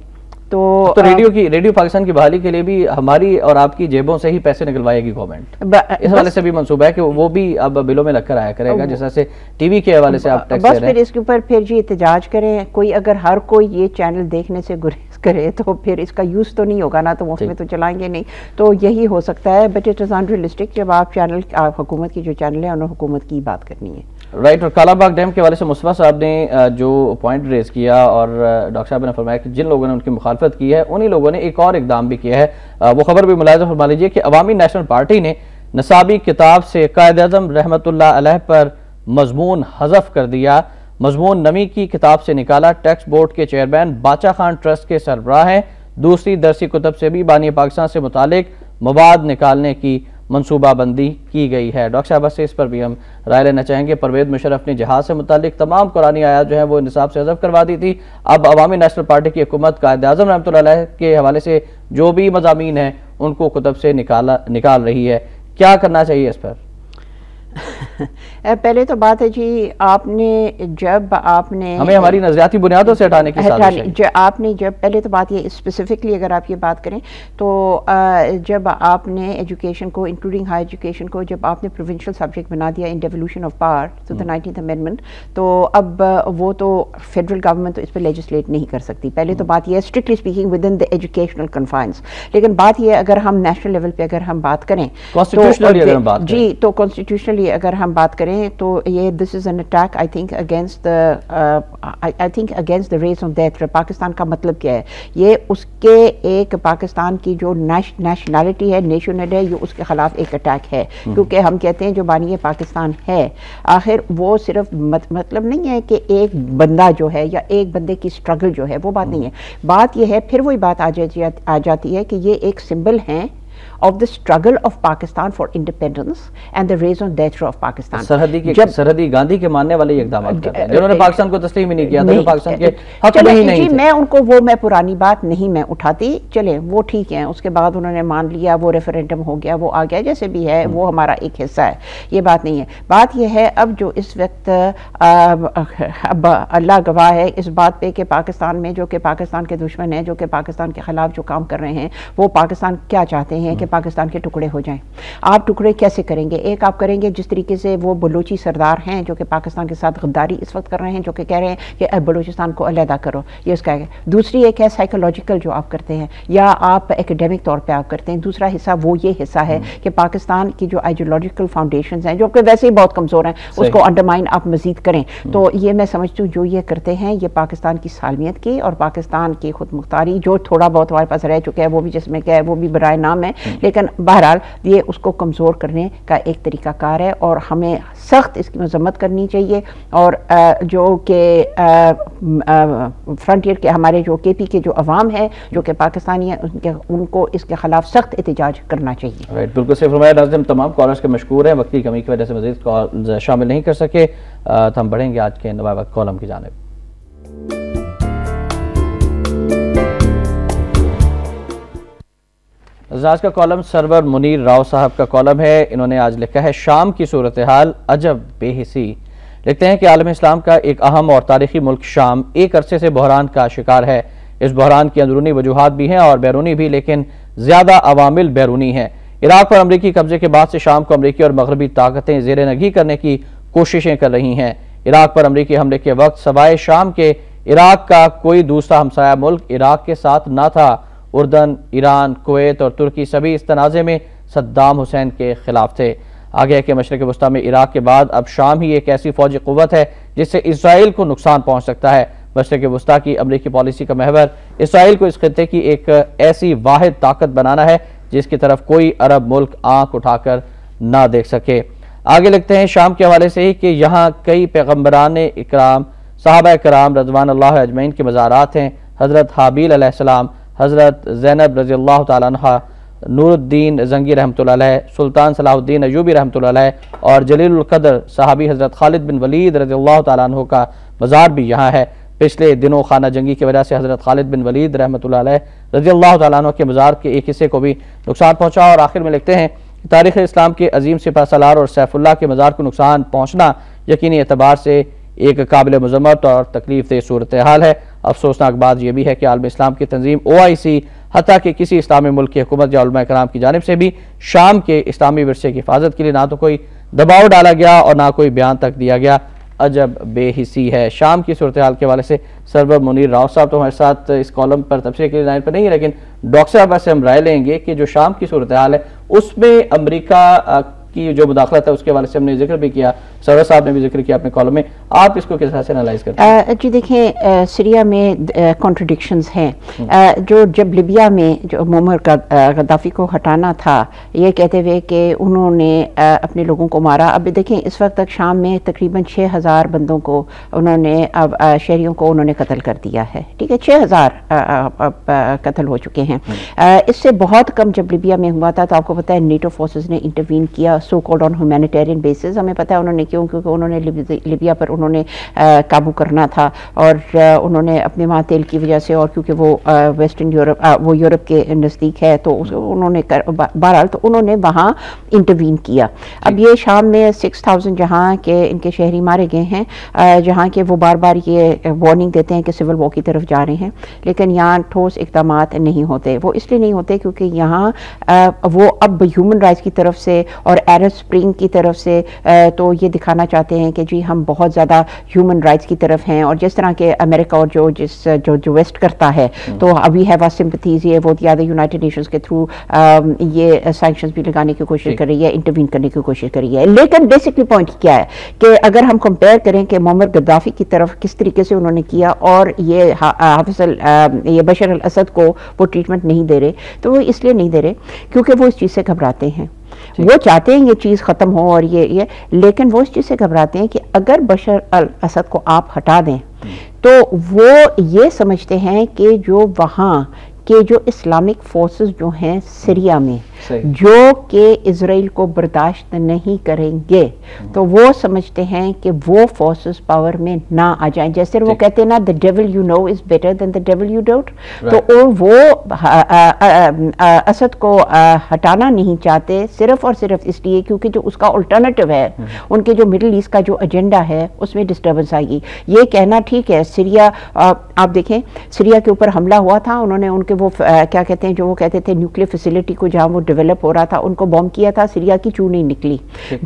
تو ریڈیو پاکستان کی بحالی کے لیے بھی ہماری اور آپ کی جیبوں سے ہی پیسے نکلوائے گی گورنمنٹ. اس حوالے سے بھی منصوبہ ہے کہ وہ بھی اب بلوں میں لگ کر آیا کرے گا جس طرح سے ٹی وی کے حوالے سے آپ ٹیکس دے رہے ہیں. بس پھر اس کے اوپر پھر جی احتجاج کریں. کوئی اگر ہر کوئی یہ چینل دیکھنے سے گریز کرے تو پھر اس کا یوز تو نہیں ہوگا نا، تو اس میں تو چلائیں گے نہیں. تو یہی ہو سکتا ہے، بٹ اٹ از انریلسٹک جب آپ چینل حکومت کی جو چینل ہے انہوں حکومت کی بات کرنی ہے. رائٹ. اور کالا باغ ڈیم کے حوالے سے مصطفیٰ صاحب نے جو پوائنٹ ریز کیا اور ڈاکٹر صاحب نے فرمایا کہ جن لوگوں نے ان کی مخالفت کی ہے انہی لوگوں نے ایک اور اقدام بھی کیا ہے. وہ خبر بھی ملاحظہ فرما لیجیے کہ عوامی نیشنل پارٹی نے نصابی کتاب سے قائد اعظم رحمۃ اللہ علیہ پر مضمون حذف کر دیا. مضمون نمی کی کتاب سے نکالا. ٹیکس بورڈ کے چیئرمین باچا خان ٹرسٹ کے سربراہ ہیں. دوسری درسی کتب سے بھی بانی پاکستان سے متعلق مواد نکالنے کی منصوبہ بندی کی گئی ہے. ڈاکٹر صاحب سے اس پر بھی ہم رائے لینا چاہیں گے. پرویز مشرف نے جہاد سے متعلق تمام قرآنی آیات جو ہیں وہ نصاب سے حذف کروا دی تھی. اب عوامی نیشنل پارٹی کی حکومت قائد اعظم رحمۃ اللہ علیہ کے حوالے سے جو بھی مضامین ہیں ان کو کتب سے نکال رہی ہے. کیا کرنا چاہیے اس پر؟ پہلے تو بات ہے جی، آپ نے جب آپ نے ہمیں ہماری نظریاتی بنیادوں سے ہٹانے کی سازش ہے. آپ نے جب پہلے تو بات یہ اسپیسیفکلی اگر آپ یہ بات کریں تو جب آپ نے ایجوکیشن کو انکلوڈنگ ہائی ایجوکیشن کو جب آپ نے پروونشل سبجیکٹ بنا دیا in devolution of power to the 19th amendment, تو اب وہ تو فیڈرل گورنمنٹ تو اس پہ لیجسلیٹ نہیں کر سکتی. پہلے تو بات یہ ہے strictly speaking with in the educational کنفائنس. لیکن بات یہ اگر ہم نیشنل لیول پہ اگر ہم بات کریں جی تو کانسٹیٹیوشنلی اگر ہم بات کریں تو یہ this is an attack I think against the race of death. Pakistan کا مطلب کیا ہے؟ یہ اس کے ایک پاکستان کی جو نیشنلٹی ہے، نیشنل ہے، یہ اس کے خلاف ایک اٹیک ہے. کیونکہ ہم کہتے ہیں جو بانی پاکستان ہے آخر وہ صرف مطلب نہیں ہے کہ ایک بندہ جو ہے یا ایک بندے کی اسٹرگل جو ہے، وہ بات نہیں ہے. بات یہ ہے پھر وہی بات آ جاتی ہے کہ یہ ایک سمبل ہیں of the struggle of Pakistan for independence and the raise on death of Pakistan. سرحدی گاندھی کے ماننے والے یہ اقدامات کر رہے ہیں جنہوں نے پاکستان کو تسلیم ہی نہیں کیا تھا، جو پاکستان کے حق میں ہی نہیں تھے. میں ان کو میں پرانی بات نہیں میں اٹھاتی، چلیں وہ ٹھیک ہیں. اس کے بعد انہوں نے مان لیا، وہ ریفرینڈم ہو گیا، وہ آ گیا، جیسے بھی ہے وہ ہمارا ایک حصہ ہے. یہ بات نہیں ہے. بات یہ ہے اب جو اس وقت اب اللہ گواہ ہے اس بات پہ کہ پاکستان میں جو کہ پاکستان کے دشمن ہیں، جو کہ پاکستان کے خلاف جو کام کر رہے ہیں، وہ پاکستان کیا چاہتے ہیں کہ پاکستان کے ٹکڑے ہو جائیں. آپ ٹکڑے کیسے کریں گے؟ ایک آپ کریں گے جس طریقے سے وہ بلوچی سردار ہیں جو کہ پاکستان کے ساتھ غداری اس وقت کر رہے ہیں، جو کہ کہہ رہے ہیں کہ بلوچستان کو علیحدہ کرو، یہ اس کا ہے. دوسری ایک ہے سائیکولوجیکل جو آپ کرتے ہیں یا آپ ایکیڈیمک طور پہ آپ کرتے ہیں. دوسرا حصہ وہ یہ حصہ ہے کہ پاکستان کی جو آئیڈیولوجیکل فاؤنڈیشنز ہیں جو کہ ویسے ہی بہت کمزور ہیں، اس کو انڈرمائن آپ مزید کریں. تو یہ میں سمجھتی ہوں جو یہ کرتے ہیں یہ پاکستان کی سالمیت کی اور پاکستان کی خود مختاری جو تھوڑا بہت ہمارے پاس رہ چکا ہے وہ بھی جس میں کیا ہے وہ بھی برائے نام ہے، لیکن بہرحال یہ اس کو کمزور کرنے کا ایک طریقہ کار ہے اور ہمیں سخت اس کی مذمت کرنی چاہیے. اور جو کہ فرنٹیئر کے ہمارے جو کے پی کے جو عوام ہے جو کہ پاکستانی ہیں ان کو اس کے خلاف سخت احتجاج کرنا چاہیے. بالکل صحیح فرمایا ناظرین. تمام کالرز کے مشکور ہیں، وقت کی کمی کی وجہ سے مزید کالز شامل نہیں کر سکے. تو ہم بڑھیں گے آج کے نوائے وقت کالم کی جانب. اعزاز کا کالم سرور منیر راؤ صاحب کا کالم ہے. انہوں نے آج لکھا ہے شام کی صورتحال عجب بے حسی. لکھتے ہیں کہ عالم اسلام کا ایک اہم اور تاریخی ملک شام ایک عرصے سے بحران کا شکار ہے. اس بحران کی اندرونی وجوہات بھی ہیں اور بیرونی بھی، لیکن زیادہ عوامل بیرونی ہیں. عراق پر امریکی قبضے کے بعد سے شام کو امریکی اور مغربی طاقتیں زیر نگی کرنے کی کوششیں کر رہی ہیں. عراق پر امریکی حملے کے وقت سوائے شام کے عراق کا کوئی دوسرا ہمسایہ ملک عراق کے ساتھ نہ تھا. اردن، ایران، کویت اور ترکی سبھی اس تنازع میں صدام حسین کے خلاف تھے. آگے ہے کہ مشرق وسطیٰ میں عراق کے بعد اب شام ہی ایک ایسی فوجی قوت ہے جس سے اسرائیل کو نقصان پہنچ سکتا ہے. مشرق وسطیٰ کی امریکی پالیسی کا محور اسرائیل کو اس خطے کی ایک ایسی واحد طاقت بنانا ہے جس کی طرف کوئی عرب ملک آنکھ اٹھا کر نہ دیکھ سکے. آگے لکھتے ہیں شام کے حوالے سے ہی کہ یہاں کئی پیغمبران اکرام، صحابہ کرام رضوان اللہ اجمعین کے مزارات ہیں. حضرت حابیل علیہ السلام، حضرت زینب رضی اللہ تعالیٰ عنہ، نور الدین زنگی رحمۃ اللہ علیہ، سلطان صلاح الدین ایوبی رحمۃ اللہ علیہ اور جلیل القدر صحابی حضرت خالد بن ولید رضی اللہ تعالیٰ عنہ کا مزار بھی یہاں ہے. پچھلے دنوں خانہ جنگی کی وجہ سے حضرت خالد بن ولید رحمۃ اللہ علیہ رضی اللہ تعالیٰ عنہ کے مزار کے ایک حصے کو بھی نقصان پہنچا. اور آخر میں لکھتے ہیں کہ تاریخ اسلام کے عظیم سپہ سالار اور سیف اللہ کے مزار کو نقصان پہنچنا یقینی اعتبار سے ایک قابل مذمت اور تکلیف دہ صورتحال ہے. افسوسناک بات یہ بھی ہے کہ عالم اسلام کی تنظیم OIC حتیٰ کہ کسی اسلامی ملک کی حکومت یا علماء کرام کی جانب سے بھی شام کے اسلامی ورثے کی حفاظت کے لیے نہ تو کوئی دباؤ ڈالا گیا اور نہ کوئی بیان تک دیا گیا. عجب بے حسی ہے. شام کی صورتحال کے حوالے سے سرور منیر راؤ صاحب تو ہمارے ساتھ اس کالم پر تبصرے کے لیے لائن پر نہیں ہے، لیکن ڈاکٹر صاحب سے ہم رائے لیں گے کہ جو شام کی صورتحال ہے اس میں امریکہ کی جو مداخلت ہے اس کے حوالے سے ہم نے ذکر بھی کیا، سرور صاحب نے بھی ذکر کیا اپنے کالم میں. آپ اس کو کس طرح سے انالائز کرتے ہیں؟ جی دیکھیں، سیریا میں کانٹرڈکشنز ہیں. جب لیبیا میں جو معمر غدافی کو ہٹانا تھا یہ کہتے ہوئے کہ انہوں نے اپنے لوگوں کو مارا. اب دیکھیں اس وقت تک شام میں تقریباً 6000 بندوں کو انہوں نے اب شہریوں کو انہوں نے قتل کر دیا ہے. ٹھیک ہے، 6000 قتل ہو چکے ہیں. اس سے بہت کم جب لیبیا میں ہوا تھا تو آپ کو پتہ ہے نیٹو فورسز نے انٹروین کیا so called on humanitarian basis. ہمیں پتہ ہے انہوں نے کیوں، کیونکہ انہوں نے لیبیا پر انہوں نے قابو کرنا تھا اور انہوں نے اپنے وہاں تیل کی وجہ سے اور کیونکہ وہ ویسٹرن یورپ وہ یورپ کے نزدیک ہے تو انہوں نے بہرحال تو انہوں نے وہاں انٹروین کیا. اب یہ شام میں 6000 جہاں کے ان کے شہری مارے گئے ہیں، جہاں کے وہ بار بار یہ وارننگ دیتے ہیں کہ سول وار کی طرف جا رہے ہیں، لیکن یہاں ٹھوس اقدامات نہیں ہوتے. وہ اس لیے نہیں ہوتے کیونکہ یہاں وہ اب ہیومن رائٹس کی طرف سے اور عرب اسپرنگ کی طرف سے تو یہ دکھانا چاہتے ہیں کہ جی ہم بہت زیادہ ہیومن رائٹس کی طرف ہیں. اور جس طرح کے امریکہ اور جو ویسٹ کرتا ہے تو ابھی ہے وہ سمپتھیز یہ وہ زیادہ یونائٹڈ نیشنز کے تھرو یہ سینکشنز بھی لگانے کی کوشش کر رہی ہے، انٹروین کرنے کی کوشش کر رہی ہے. لیکن بیسکلی پوائنٹ کیا ہے کہ اگر ہم کمپیئر کریں کہ معمر غدافی کی طرف کس طریقے سے انہوں نے کیا اور یہ بشر الاسد کو وہ ٹریٹمنٹ نہیں دے رہے، تو وہ اس لیے نہیں دے رہے کیونکہ وہ اس چیز سے گھبراتے ہیں. وہ چاہتے ہیں یہ چیز ختم ہو اور یہ لیکن وہ اس چیز سے گھبراتے ہیں کہ اگر بشر الاسد کو آپ ہٹا دیں تو وہ یہ سمجھتے ہیں کہ جو وہاں کہ جو اسلامک فورسز جو ہیں سیریا میں جو کہ اسرائیل کو برداشت نہیں کریں گے تو وہ سمجھتے ہیں کہ وہ فورسز پاور میں نہ آ جائیں. جیسے وہ کہتے ہیں نا the devil you know is better than the devil you don't. تو وہ اسد کو ہٹانا نہیں چاہتے صرف اور صرف اس لیے کیونکہ جو اس کا الٹرنیٹو ہے ان کے جو مڈل ایسٹ کا جو ایجنڈا ہے اس میں ڈسٹربنس آئے گی. یہ کہنا ٹھیک ہے سیریا آپ دیکھیں سیریا کے اوپر حملہ ہوا تھا، انہوں نے ان کے وہ کیا کہتے ہیں جو وہ کہتے تھے نیوکلیئر فیسلٹی کو جہاں وہ ڈیولپ ہو رہا تھا ان کو بوم کیا تھا. سیریا کی چوں نہیں نکلی.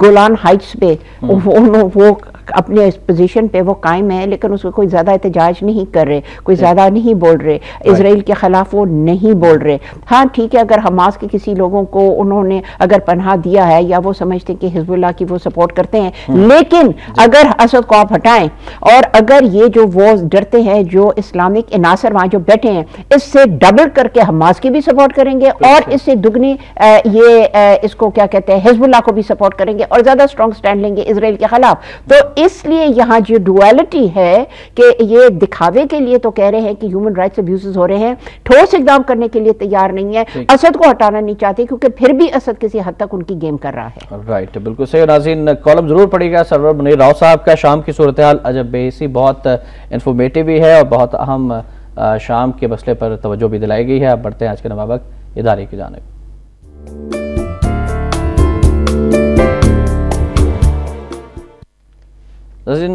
گولان ہائٹس پہ وہ اپنے پوزیشن پہ وہ قائم ہے لیکن اس کو کوئی زیادہ احتجاج نہیں کر رہے، کوئی زیادہ نہیں بول رہے، اسرائیل کے خلاف وہ نہیں بول رہے. ہاں ٹھیک ہے اگر حماس کے کسی لوگوں کو انہوں نے اگر پناہ دیا ہے یا وہ سمجھتے ہیں کہ حزب اللہ کی وہ سپورٹ کرتے ہیں، لیکن اگر اسد کو آپ ہٹائیں اور اگر یہ جو وہ ڈرتے ہیں جو اسلامک عناصر وہاں جو بیٹھے ہیں اس سے ڈبل کر کے حماس کی بھی سپورٹ کریں گے اور اس سے دگنی یہ اس کو کیا کہتے ہیں حزب اللہ کو بھی سپورٹ کریں گے اور زیادہ اسٹرانگ سٹینڈ لیں گے اسرائیل کے خلاف. تو اس لیے یہاں جو ڈویلٹی ہے کہ یہ دکھاوے کے لیے تو کہہ رہے ہیں کہ ہیومن رائٹس ابیوزز ہو رہے ہیں، ٹھوس اقدام کرنے کے لیے تیار نہیں ہے. اسد کو ہٹانا نہیں چاہتے کیونکہ پھر بھی اسد کسی حد تک ان کی گیم کر رہا ہے. رائٹ، بالکل صحیح. ناظرین کالم ضرور پڑھیے گا سرور منیر راؤ صاحب کا. شام کی صورتحال عجب بے حسی بہت انفارمیٹیو بھی ہے اور بہت اہم شام کے مسئلے پر توجہ بھی دلائی گئی ہے. اب بڑھتے ہیں آج کے نوابق ادارے کی جانب.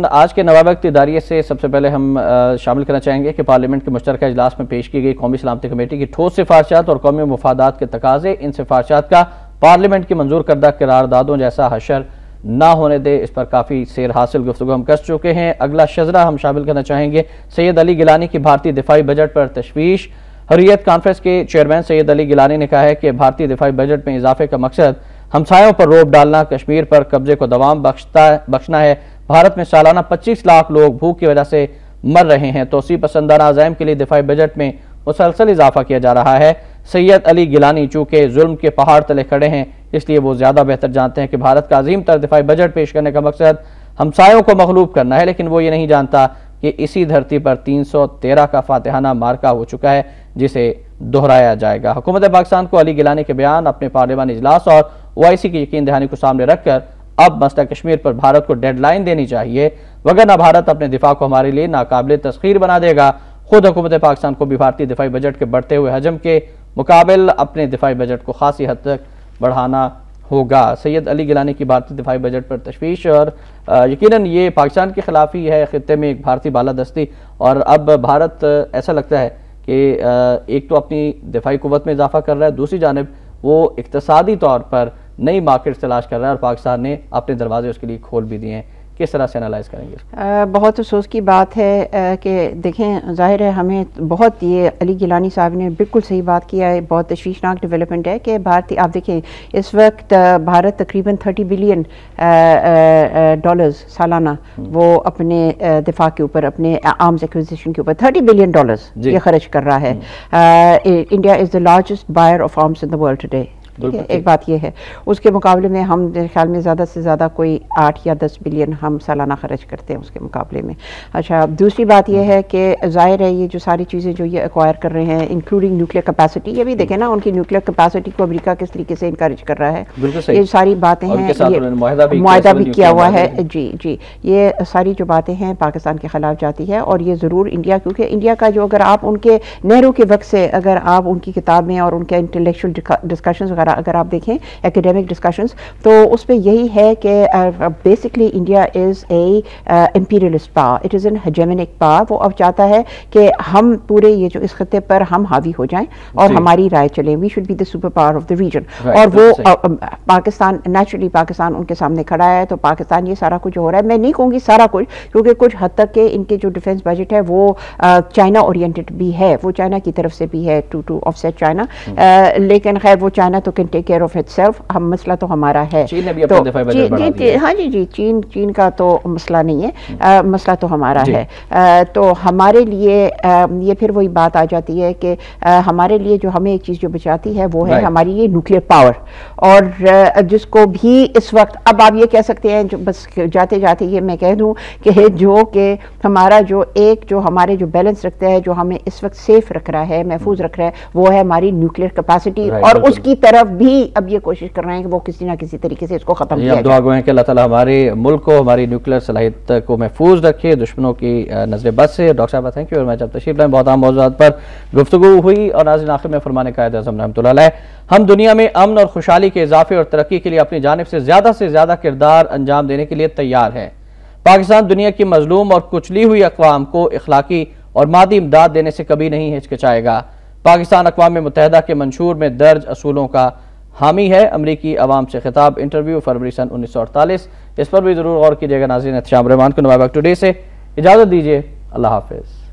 آج کے نواب وقت اداریے سے سب سے پہلے ہم شامل کرنا چاہیں گے کہ پارلیمنٹ کے مشترکہ اجلاس میں پیش کی گئی قومی سلامتی کمیٹی کی ٹھوس سفارشات اور قومی مفادات کے تقاضے، ان سفارشات کا پارلیمنٹ کی منظور کردہ قراردادوں جیسا حشر نہ ہونے دے، اس پر کافی سیر حاصل گفتگو ہم کر چکے ہیں۔ اگلا شزرہ ہم شامل کرنا چاہیں گے سید علی گیلانی کی بھارتی دفاعی بجٹ پر تشویش۔ حریت کانفرنس کے چیئرمین سید علی گیلانی نے کہا ہے کہ بھارتی دفاعی بجٹ میں اضافے کا مقصد ہمسایوں پر روب ڈالنا، کشمیر پر قبضے کو دوام بخشنا ہے۔ بھارت میں سالانہ 25 لاکھ لوگ بھوک کی وجہ سے مر رہے ہیں۔ توسیع پسندانہ عزائم کے لیے دفاعی بجٹ میں مسلسل اضافہ کیا جا رہا ہے۔ سید علی گیلانی چونکہ ظلم کے پہاڑ تلے کھڑے ہیں، اس لیے وہ زیادہ بہتر جانتے ہیں کہ بھارت کا عظیم تر دفاعی بجٹ پیش کرنے کا مقصد ہمسایوں کو مغلوب کرنا ہے، لیکن وہ یہ نہیں جانتا کہ اسی دھرتی پر 313 کا فاتحانہ مارکا ہو چکا ہے جسے دہرایا جائے گا۔ حکومت پاکستان کو علی گیلانی کے بیان، اپنے پارلیمانی اجلاس اور OIC کی یقین دہانی کو سامنے رکھ کر اب مسئلہ کشمیر پر بھارت کو ڈیڈ لائن دینی چاہیے، وگرنہ بھارت اپنے دفاع کو ہمارے لیے ناقابل تسخیر بنا دے گا۔ خود حکومت پاکستان کو بھی بھارتی دفاعی بجٹ کے بڑھتے ہوئے حجم کے مقابل اپنے دفاعی بجٹ کو خاصی حد تک بڑھانا ہوگا۔ سید علی گیلانی کی بھارتی دفاعی بجٹ پر تشویش، اور یقیناً یہ پاکستان کے خلاف ہی ہے، خطے میں ایک بھارتی بالادستی، اور اب بھارت ایسا لگتا ہے کہ ایک تو اپنی دفاعی قوت میں اضافہ کر رہا ہے، دوسری جانب وہ اقتصادی طور پر نئی مارکیٹ تلاش کر رہا ہے، اور پاکستان نے اپنے دروازے اس کے لیے کھول بھی دیے ہیں۔ کس طرح سے انالائز کریں گے؟ بہت افسوس کی بات ہے کہ دیکھیں، ظاہر ہے ہمیں بہت، یہ علی گیلانی صاحب نے بالکل صحیح بات کیا ہے، بہت تشویشناک ڈیولپمنٹ ہے کہ بھارتی، آپ دیکھیں اس وقت بھارت تقریباً 30 بلین ڈالرز سالانہ وہ اپنے دفاع کے اوپر، اپنے آرمز ایکوزیشن کے اوپر 30 بلین ڈالرز یہ خرچ کر رہا ہے۔ India is the largest buyer of arms in the world today. ایک بات یہ ہے، اس کے مقابلے میں ہم میرے خیال میں زیادہ سے زیادہ کوئی 8 یا 10 بلین ہم سالانہ خرچ کرتے ہیں اس کے مقابلے میں۔ اچھا، دوسری بات یہ ہے کہ ظاہر ہے یہ جو ساری چیزیں جو یہ ایکوائر کر رہے ہیں، انکلوڈنگ نیوکلیر کیپیسٹی، یہ بھی دیکھیں نا ان کی نیوکلیر کیپیسٹی کو امریکہ کس طریقے سے انکریج کر رہا ہے، یہ ساری باتیں ہیں، معاہدہ بھی کیا ہوا ہے۔ جی یہ ساری جو باتیں ہیں پاکستان کے خلاف جاتی ہے، اور یہ ضرور انڈیا، کیونکہ انڈیا کا جو، اگر آپ ان کے نہرو کے وقت سے اگر آپ ان کی کتاب میں اور ان کے انٹلیکچوئل ڈسکشنز وغیرہ اگر آپ دیکھیں، ایکیڈیمک ڈسکشنز، تو اس پہ یہی ہے کہ basically India is a imperialist power, it is an hegemonic power. وہ اب چاہتا ہے کہ ہم پورے یہ جو اس خطے پر ہم حاوی ہو جائیں اور ہماری رائے چلیں، we should be the super power of the region. اور وہ پاکستان، نیچرلی پاکستان ان کے سامنے کھڑا ہے، تو پاکستان یہ سارا کچھ جو ہو رہا ہے، میں نہیں کہوں گی سارا کچھ، کیونکہ کچھ حد تک کہ ان کے جو ڈیفنس بجٹ ہے وہ چائنا اورینٹڈ بھی ہے، وہ چائنا کی طرف سے بھی ہے، ٹو آف سیٹ چائنا، لیکن خیر وہ چائنا تو can take care of it self, ہم مسئلہ تو ہمارا ہے۔ ہاں جی، چین کا تو مسئلہ نہیں ہے، مسئلہ تو ہمارا ہے۔ تو ہمارے لیے یہ پھر وہی بات آ جاتی ہے کہ ہمارے لیے جو ہمیں ایک چیز جو بچاتی ہے وہ ہے ہماری یہ نیوکلیر پاور، اور جس کو بھی اس وقت، اب آپ یہ کہہ سکتے ہیں، جو بس جاتے جاتے یہ میں کہہ دوں کہ جو کہ ہمارا جو ایک جو ہمارے جو بیلنس رکھتا ہے، جو ہمیں اس وقت سیف رکھ رہا ہے، محفوظ رکھ رہا ہے، وہ ہے ہماری نیوکلیر کیپیسٹی، اور اس کی طرف بھی اب یہ کوشش کر رہے ہیں کہ وہ کسی نہ کسی طریقے سے اس کو ختم کیا جائے۔ دعا گو ہیں کہ اللہ تعالیٰ ہمارے ملک کو، ہماری نیوکلیر صلاحیت کو محفوظ رکھے دشمنوں کی نظر بد سے۔ ڈاکٹر صاحب تھینک یو ویری مچ، اب تشریف لائیں، بہت اہم موضوعات پر گفتگو ہوئی۔ اور ناظرین، آخر میں فرمان قائد اعظم رحمۃ اللہ علیہ، ہم دنیا میں امن اور خوشحالی کے اضافے اور ترقی کے لیے اپنی جانب سے زیادہ کردار انجام دینے کے لیے تیار ہے۔ پاکستان دنیا کی مظلوم اور کچلی ہوئی اقوام کو اخلاقی اور مادی امداد دینے سے کبھی نہیں ہچکچائے گا۔ پاکستان اقوام متحدہ کے منشور میں درج اصولوں کا حامی ہے۔ امریکی عوام سے خطاب، انٹرویو فروری سن 1948، اس پر بھی ضرور غور کیجیے گا۔ ناظرین، احتشام الرحمان کو نواب وقت ٹوڈے سے اجازت دیجیے، اللہ حافظ۔